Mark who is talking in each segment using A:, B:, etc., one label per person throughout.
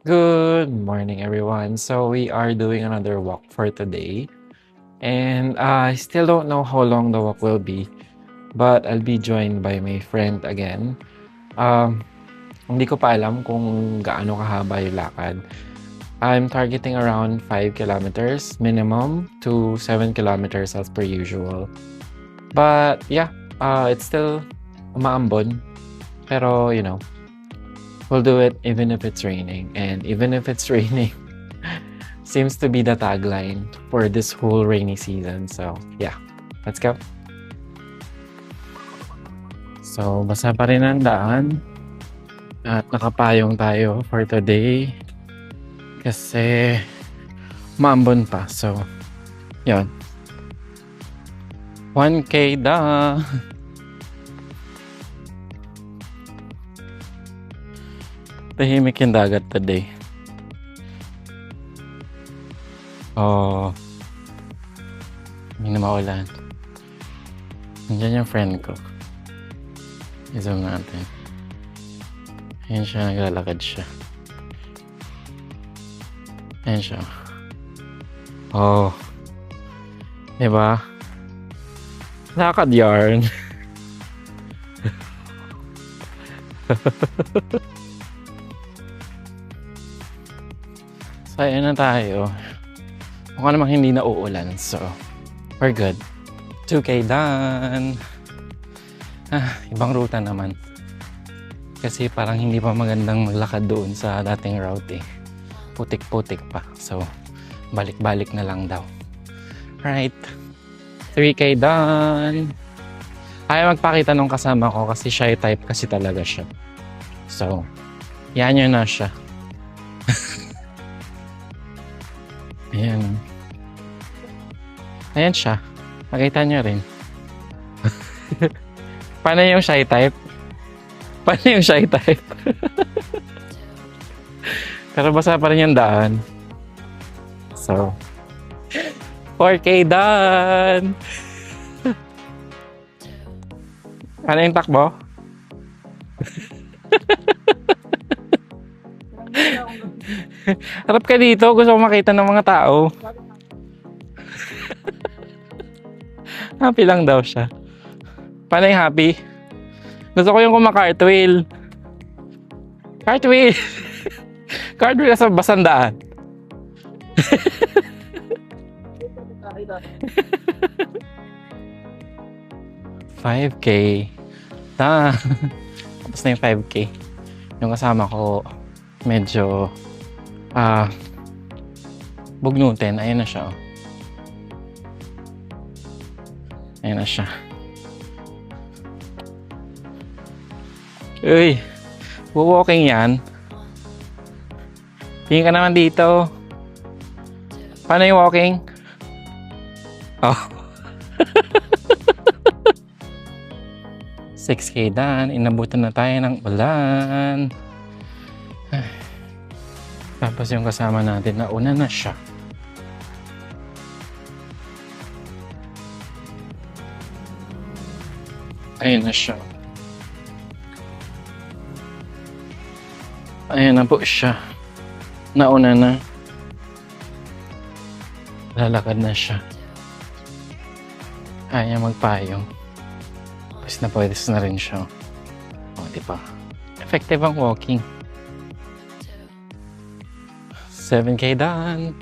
A: Good morning, everyone. So we are doing another walk for today, and I still don't know how long the walk will be, but I'll be joined by my friend again. Um, hindi ko pa alam kung gaano kahaba yung lakad. I'm targeting around 5 kilometers minimum to 7 kilometers as per usual. But yeah, it's still umaambon, pero we'll do it even if it's raining, and even if it's raining. Seems to be the tagline for this whole rainy season. So, yeah, let's go. So, basa pa rin ang daan at nakapayong tayo for today kasi maambon pa. So, yon 1K da! Tahimik yung dagat today. Oh, hindi na maulan. Nandiyan yung friend ko. I-zoom natin. Ayan siya, naglalakad siya. Ayan siya. Oh, diba? Lakad yarn. So, ayan na tayo. Mukha namang hindi na uulan. So, we're good. 2K done. Ibang ruta naman. Kasi parang hindi pa magandang maglakad doon sa dating route eh. Putik-putik pa. So, balik-balik na lang daw. Right. 3K done. Ayaw magpakita nung kasama ko kasi shy type kasi talaga siya. So, yan yun na siya. Ayan. Ayan siya. Makita niyo rin. Paano yung shy type? Paano yung shy type? Pero basa pa rin yung daan. So, 4K done! Ano yung takbo? Harap ka dito. Gusto ko makita ng mga tao. Happy lang daw siya. Paano yung happy? Gusto ko yung kumaka-cartwheel. Cartwheel! Cartwheel sa basandaan. 5K. Tapos na yung 5K. Yung kasama ko, medyo bugnutin. Ayan na siya. Oh. Ayan na siya. Uy, walking yan. Tingin ka naman dito. Paano yung walking? Oh. 6K done. Inabutan na tayo ng ulan. Tapos yung kasama natin, nauna na siya. Ayun na siya. Ayun na po siya. Nauna na. Lalakad na siya. Kaya magpayong. Pwes na rin siya. O, diba? Effective ang walking. 7K done.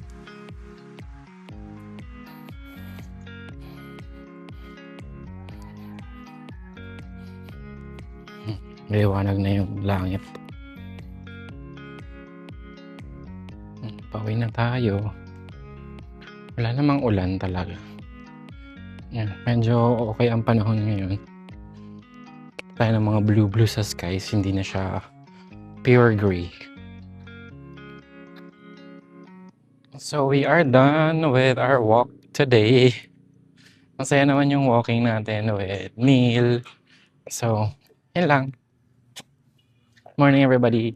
A: Liwanag na yung langit. Pauwi na tayo. Wala namang ulan talaga. Yan, medyo okay ang panahon ngayon. Tayo ng mga blue sa skies, hindi na siya pure gray. So we are done with our walk today. Masaya naman yung walking natin with Neil. So, yun lang. Morning everybody.